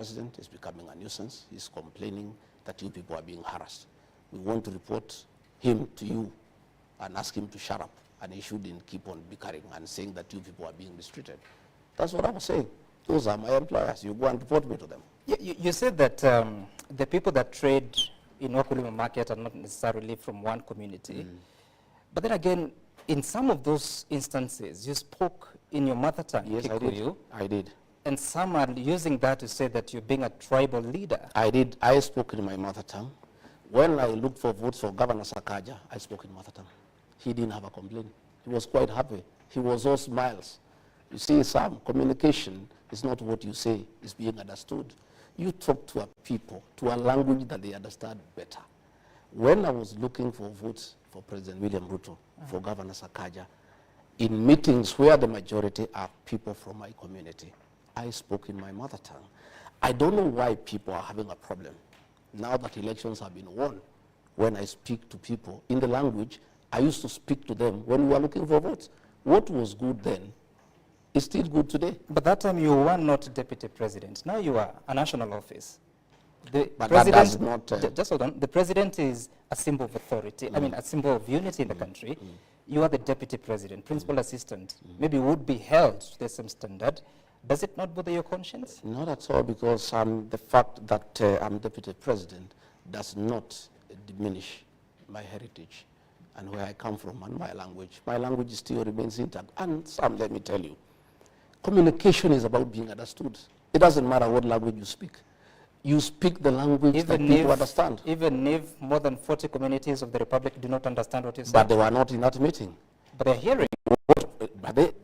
president is becoming a nuisance. He's complaining that you people are being harassed. We want to report him to you and ask him to shut up, and he shouldn't keep on bickering and saying that you people are being mistreated. That's what I was saying. Those are my employers. You go and report me to them. You said that the people that trade in Wakulima market are not necessarily from one community. But then again, in some of those instances, you spoke in your mother tongue, yes, Kikuyu. I did. And some are using that to say that you're being a tribal leader. I did. I spoke in my mother tongue. When I looked for votes for Governor Sakaja, I spoke in mother tongue. He didn't have a complaint. He was quite happy. He was all smiles. You see, some communication is not what you say, it's being understood. You talk to a people, to a language that they understand better. When I was looking for votes for President William Ruto, for Governor Sakaja, in meetings where the majority are people from my community, I spoke in my mother tongue. I don't know why people are having a problem. Now that elections have been won, when I speak to people in the language I used to speak to them when we were looking for votes. What was good then is still good today. But that time you were not deputy president. Now you are a national office. The but president, that does not... just hold on. The president is a symbol of authority. I mean, a symbol of unity in the country. You are the deputy president, principal assistant. Maybe would be held to the same standard. Does it not bother your conscience? Not at all, because the fact that I'm deputy president does not diminish my heritage and where I come from and my language. My language still remains intact. And Sam, let me tell you, communication is about being understood. It doesn't matter what language you speak. You speak the language that people understand. Even if more than 40 communities of the Republic do not understand what you say. But they were not in that meeting. But they're hearing. But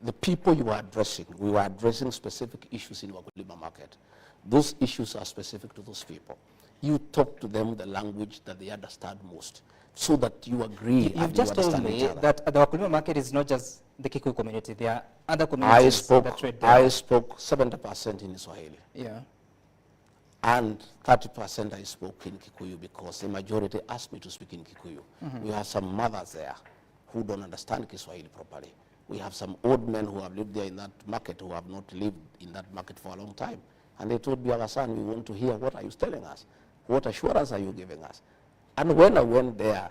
the people you are addressing, we were addressing specific issues in Wakulima market. Those issues are specific to those people. You talk to them the language that they understand most, so that you agree You've just told me that the Wakulima market is not just the Kikuyu community. There are other communities that trade there. I spoke 70% in Swahili. Yeah. And 30% I spoke in Kikuyu because the majority asked me to speak in Kikuyu. We have some mothers there who don't understand Kiswahili properly. We have some old men who have lived there in that market who have not lived in that market for a long time. And they told me, our son, we want to hear what are you telling us? What assurance are you giving us? And when I went there,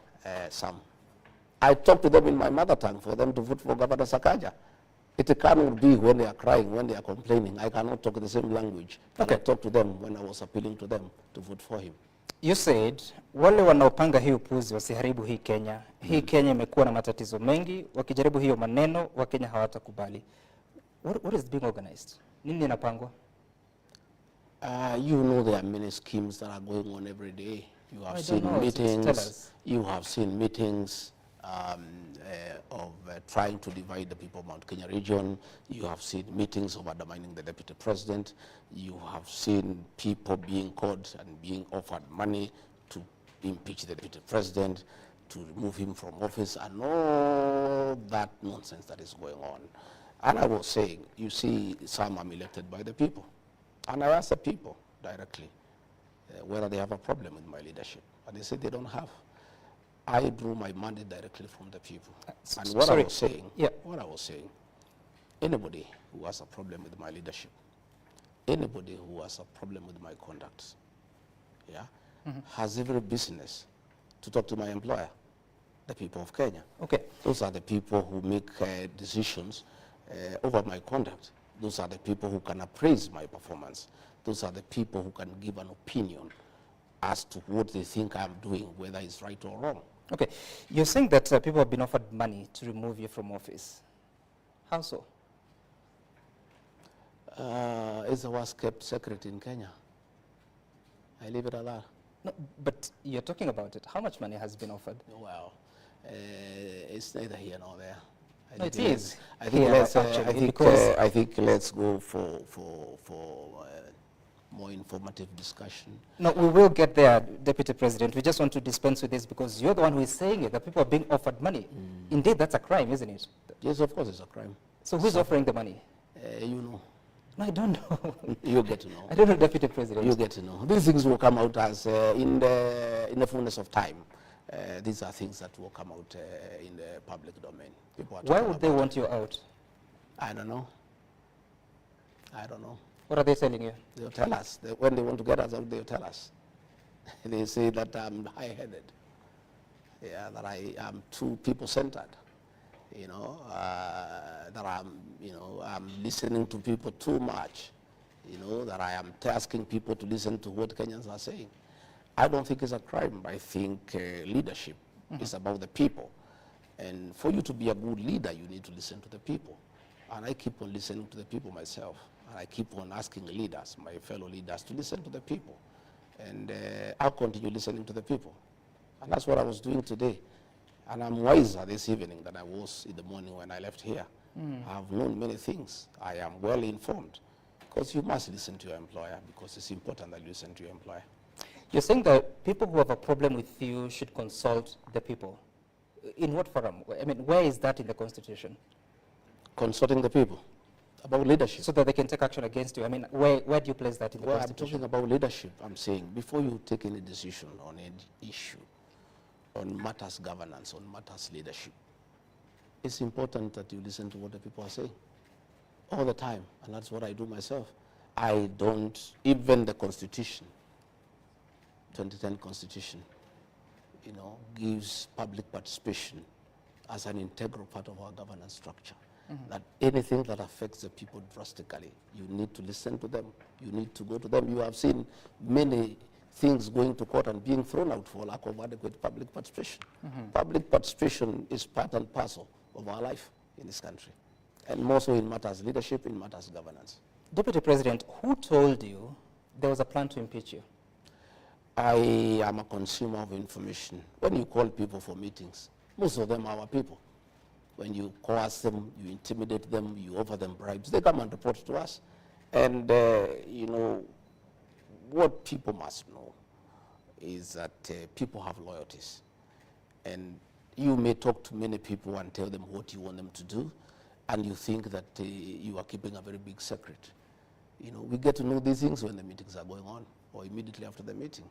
I talked to them in my mother tongue for them to vote for Governor Sakaja. It cannot be when they are crying, when they are complaining. I cannot talk the same language. Okay. I talked to them when I was appealing to them to vote for him. You said, wale wanaopanga hii upuzi wasiharibu hii Kenya. Hii Kenya imekuwa na matatizo mengi. Wakijaribu hiyo maneno, Wakenya hawatakubali. What is being organized? Nini inapangwa? You know there are many schemes that are going on every day. You have seen meetings. You have seen meetings of trying to divide the people of Mount Kenya region. You have seen meetings of undermining the deputy president. You have seen people being caught and being offered money to impeach the deputy president, to remove him from office, and all that nonsense that is going on. And I was saying, you see, some are elected by the people. And I asked the people directly whether they have a problem with my leadership. And they said they don't have. I drew my mandate directly from the people. And what I was saying, anybody who has a problem with my leadership, anybody who has a problem with my conduct, has every business to talk to my employer, the people of Kenya. Okay. Those are the people who make decisions over my conduct. Those are the people who can appraise my performance. Those are the people who can give an opinion as to what they think I'm doing, whether it's right or wrong. Okay. You're saying that people have been offered money to remove you from office. How so? It's the worst kept secret in Kenya. I leave it at that. No, but you're talking about it. How much money has been offered? Well, it's neither here nor there. No, it is. I think let's go for more informative discussion. No, we will get there, Deputy President. We just want to dispense with this because you're the one who is saying it, that people are being offered money. Indeed, that's a crime, isn't it? Yes, of course it's a crime. So who's offering the money? You know. No, I don't know. You get to know. I don't know, Deputy President. You get to know. These things will come out as in the fullness of time. These are things that will come out in the public domain. Why would they want you out? I don't know. I don't know. What are they telling you? They'll tell us. When they want to get us out, they'll tell us. They say that I'm high-headed. Yeah, that I am too people-centered. You know, that I'm listening to people too much. You know, that I am asking people to listen to what Kenyans are saying. I don't think it's a crime. I think leadership is about the people. And for you to be a good leader, you need to listen to the people. And I keep on listening to the people myself. And I keep on asking leaders, my fellow leaders, to listen to the people. And I'll continue listening to the people. And that's what I was doing today. And I'm wiser this evening than I was in the morning when I left here. I've known many things. I am well informed. Because you must listen to your employer, because it's important that you listen to your employer. You're saying that people who have a problem with you should consult the people. In what forum? I mean, where is that in the Constitution? Consulting the people about leadership. So that they can take action against you. I mean, where do you place that in the Constitution? I'm talking about leadership. I'm saying before you take any decision on any issue, on matters governance, on matters leadership, it's important that you listen to what the people are saying all the time, and that's what I do myself. I don't, even the Constitution, 2010 Constitution, you know, gives public participation as an integral part of our governance structure. That anything that affects the people drastically, you need to listen to them. You need to go to them. You have seen many things going to court and being thrown out for lack of adequate public participation. Public participation is part and parcel of our life in this country, and more so in matters leadership, in matters governance. Deputy President, who told you there was a plan to impeach you? I am a consumer of information. When you call people for meetings, most of them are our people. When you coerce them, you intimidate them, you offer them bribes, they come and report to us. And, you know, what people must know is that people have loyalties. And you may talk to many people and tell them what you want them to do, and you think that you are keeping a very big secret. You know, we get to know these things when the meetings are going on, or immediately after the meeting.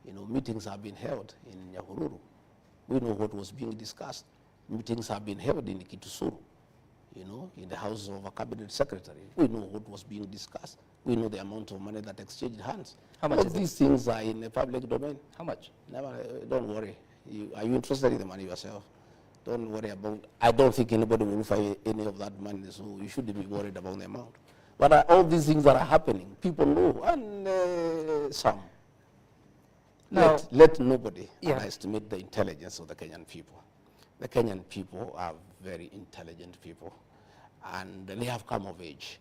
You know, meetings have been held in Nyahururu. We know what was being discussed. Meetings have been held in Kitusuru, you know, in the house of a cabinet secretary. We know what was being discussed. We know the amount of money that exchanged hands. How much all is these things are in the public domain. How much? Never, don't worry. Are you interested in the money yourself? Don't worry about, I don't think anybody will find any of that money, so you shouldn't be worried about the amount. But all these things that are happening, people know, and some. Now, let nobody underestimate the intelligence of the Kenyan people. The Kenyan people are very intelligent people, and they have come of age.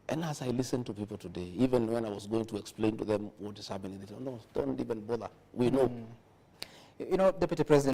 And as I listen to people today, even when I was going to explain to them what is happening, they said, no, don't even bother. We know. You know, Deputy President,